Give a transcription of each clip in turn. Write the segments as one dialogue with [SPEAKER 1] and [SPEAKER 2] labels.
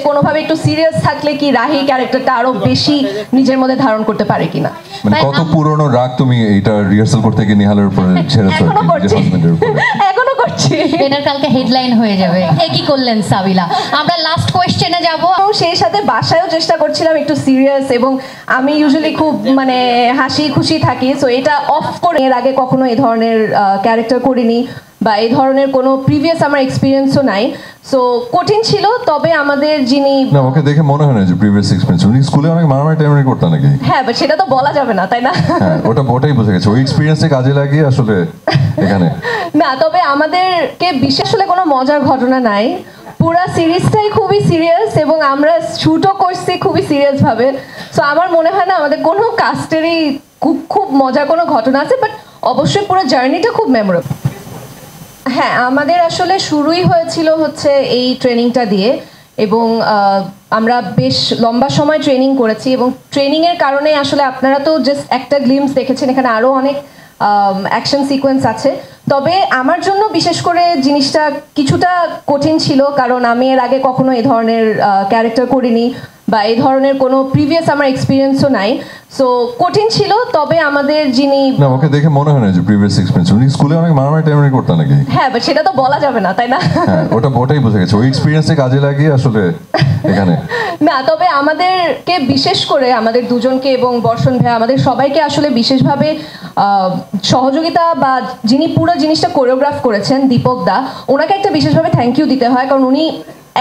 [SPEAKER 1] কোনোভাবে একটু সিরিয়াস থাকলে কি রাহি ক্যারেক্টারটা আরো বেশি নিজের মধ্যে ধারণ করতে পারে কিনা।
[SPEAKER 2] মানে কত পুরনো রাগ তুমি এটা রিহার্সাল করতে গিয়ে নিহালের উপরে ছেড়েছো হাজবেন্ডের উপরে?
[SPEAKER 1] এখনো করছি।
[SPEAKER 3] এটার কালকে হেডলাইন হয়ে যাবে কি করলেন সাবিলা। আমরা লাস্ট কোয়েশ্চেনে যাব।
[SPEAKER 1] সেই সাথে বাসায়ও চেষ্টা করছিলাম একটু সিরিয়াস, এবং আমি ইউজুয়ালি খুব মানে হাসি খুশি থাকি, সো এটা অফ করে এর আগে কখনো এই ধরনের ক্যারেক্টার করিনি বা এই ধরনের কোনো প্রিভিয়াস আমার এক্সপিরিয়েন্সও নাই, সো কঠিন ছিল। তবে আমাদের যিনি,
[SPEAKER 2] না ওকে দেখে মনে হয় না যে প্রিভিয়াস এক্সপেরিয়েন্স, উনি স্কুলে অনেক মারামারি টাইমারি করতেন নাকি?
[SPEAKER 1] হ্যাঁ বাট সেটা তো বলা যাবে না, তাই না?
[SPEAKER 2] হ্যাঁ ওটাই বুঝে গেছে, ওই এক্সপিরিয়েন্সে কাজে লাগিয়ে আসলে এখানে
[SPEAKER 1] না। তবে আমাদেরকে বিশেষ হলে কোনো মজার ঘটনা নাই, পুরা সিরিজটাই খুবই সিরিয়াস এবং আমরা শুটও করছি খুবই সিরিয়াস ভাবে। সো আমার মনে হয় না আমাদের কোনো কাস্টেরই খুব মজার কোনো ঘটনা আছে, বাট অবশ্যই পুরো জার্নিটা খুব মেমোরেবল। হ্যাঁ আমাদের আসলে শুরুই হয়েছিল হচ্ছে এই ট্রেনিংটা দিয়ে, এবং আমরা বেশ লম্বা সময় ট্রেনিং করেছি, এবং ট্রেনিংয়ের কারণে আসলে আপনারা তো জাস্ট একটা গ্লিমস দেখেছেন, এখানে আরও অনেক অ্যাকশন সিকোয়েন্স আছে। তবে আমার জন্য বিশেষ করে জিনিসটা কিছুটা কঠিন ছিল, কারণ আমি এর আগে কখনো এই ধরনের ক্যারেক্টার করিনি বা এই ধরনের কোনো প্রিভিয়াস আমার এক্সপিরিয়েন্সও নাই, সো কঠিন ছিল। তবে আমাদের যিনি,
[SPEAKER 2] না ওকে দেখে মনে হয় না যে প্রিভিয়াস এক্সপেরিয়েন্স, উনি স্কুলে অনেক মারামারি টাইমারি করতেন নাকি?
[SPEAKER 1] হ্যাঁ বাট সেটা তো বলা যাবে না, তাই না?
[SPEAKER 2] হ্যাঁ ওটাই বুঝে গেছে, ওই এক্সপিরিয়েন্সে কাজে লাগিয়ে আসলে এখানে।
[SPEAKER 1] না তবে আমাদেরকে বিশেষ করে আমাদের দুজনকে এবং বর্ষণ ভাইয়া আমাদের সবাইকে আসলে বিশেষভাবে সহযোগিতা বা যিনি পুরো জিনিসটা কোরিওগ্রাফ করেছেন দীপক দা, ওনাকে একটা বিশেষভাবে থ্যাংক ইউ দিতে হয়, কারণ উনি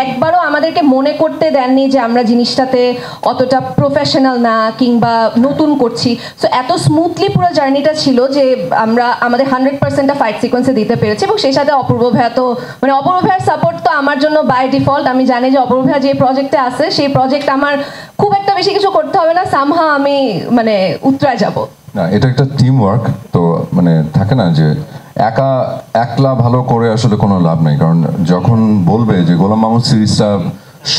[SPEAKER 1] একবারও আমাদেরকে মনে করতে দেননি যে আমরা জিনিসটাতে অতটা প্রফেশনাল না কিংবা নতুন করছি। সো এত স্মুথলি পুরো জার্নিটা ছিল যে আমরা আমাদের 100%টা ফাইট সিকোয়েন্সে দিতে পেরেছি, এবং সেই সাথে অপূর্ব ভাইয়া তো মানে অপূর্ব ভাইয়ার সাপোর্ট তো আমার জন্য বাই ডিফল্ট। আমি জানি যে অপূর্ব ভাইয়া যে প্রজেক্টে আছে সেই প্রজেক্ট আমার খুব একটা বেশি কিছু করতে হবে না, সামহা আমি মানে উতরায় যাব।
[SPEAKER 2] না এটা একটা টিম ওয়ার্ক, তো মানে থাকে না যে একলা ভালো করে আসলে কোনো লাভ নেই, কারণ যখন বলবে যে গোলাম মামুন সিরিজটা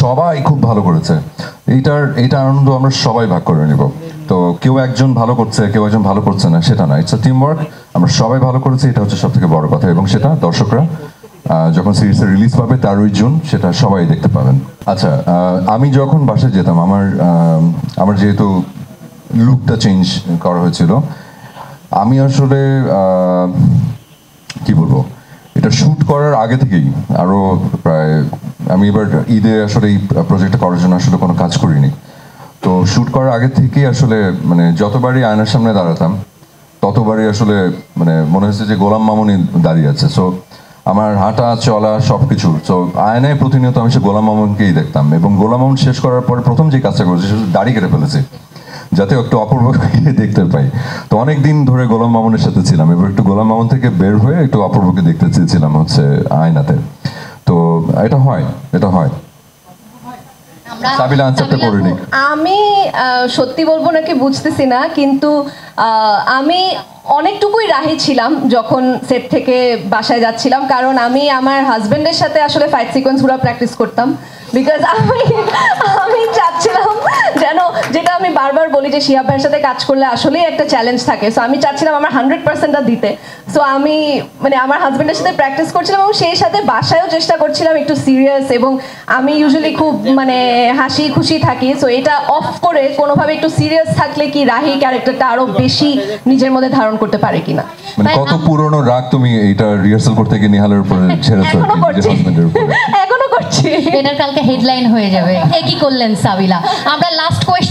[SPEAKER 2] সবাই খুব ভালো করেছে, এইটা আনন্দ আমরা সবাই ভাগ করে নিব। তো কেউ একজন ভালো করছে কেউ একজন ভালো করছে না সেটা না, ইটস আ টিম ওয়ার্ক, আমরা সবাই ভালো করেছি, এটা হচ্ছে সব থেকে বড় কথা। এবং সেটা দর্শকরা যখন সিরিজটা রিলিজ পাবে 13 জুন সেটা সবাই দেখতে পাবেন। আচ্ছা আমি যখন বাসায় যেতাম আমার যেহেতু লুকটা চেঞ্জ করা হয়েছিল, আমি আসলে কি বলবো, এটা শ্যুট করার আগে থেকেই আরো প্রায় আমি এবার ঈদে আসলে এই প্রজেক্টটা করার জন্য আসলে কোনো কাজ করিনি, তো শ্যুট করার আগে থেকেই আসলে মানে যতবারই আয়নার সামনে দাঁড়াতাম ততবারই আসলে মানে মনে হচ্ছে যে গোলাম মামুনই দাঁড়িয়ে আছে। সো আমার হাঁটা চলা সবকিছু, সো আয়নায় প্রতিনিয়ত আমি সে গোলাম মামুনকেই দেখতাম, এবং গোলাম মামুন শেষ করার পরে প্রথম যে কাজটা করেছি সেটা দাড়ি কেটে ফেলেছি যাতে একটু অপূর্বকে দেখতে পাই। তো অনেক দিন ধরে গোলাম মামুনের সাথে ছিলাম, এবার একটু গোলাম মামুন থেকে বের হয়ে একটু অপূর্বকে দেখতে চেয়েছিলাম হচ্ছে আয়নাতে। তো এটা হয় সাবিলা আনসারটা করে নিক।
[SPEAKER 1] আমি সত্যি বলবো নাকি বুঝতেছি না, কিন্তু আমি অনেকটুকুই রাহি ছিলাম যখন সেট থেকে বাসায় যাচ্ছিলাম, কারণ আমি আমার হাজবেন্ডের সাথে আসলে ফাইট সিকোয়েন্সগুলো প্র্যাকটিস করতাম, বিকজ আমি চাচ্ছিলাম যেন, যেটা আমি বারবার বলি যে শিহাব ভাইয়ের সাথে কাজ করলে আসলেই একটা চ্যালেঞ্জ থাকে, সো আমি চাচ্ছিলাম আমার 100%টা দিতে। সো আমি মানে আমার হাজবেন্ডের সাথে প্র্যাকটিস করছিলাম, এবং সেই সাথে বাসায়ও চেষ্টা করছিলাম একটু সিরিয়াস, এবং আমি ইউজুয়ালি খুব মানে হাসি খুশি থাকি, সো এটা অফ করে কোনোভাবে একটু সিরিয়াস থাকলে কি রাহি ক্যারেক্টারটা আরো বেশি নিজের মধ্যে ধারণ করতে পারে কিনা।
[SPEAKER 2] মানে কত পুরনো রাগ তুমি এটা রিহার্সাল করতে গিয়ে নিহালের উপরে ছেড়েছো হাজবেন্ডের উপরে?
[SPEAKER 1] এখনো করছি।
[SPEAKER 3] এটার কালকে হেডলাইন হয়ে যাবে কি করলেন সাবিলা। আমরা লাস্ট কোয়েশ্চেন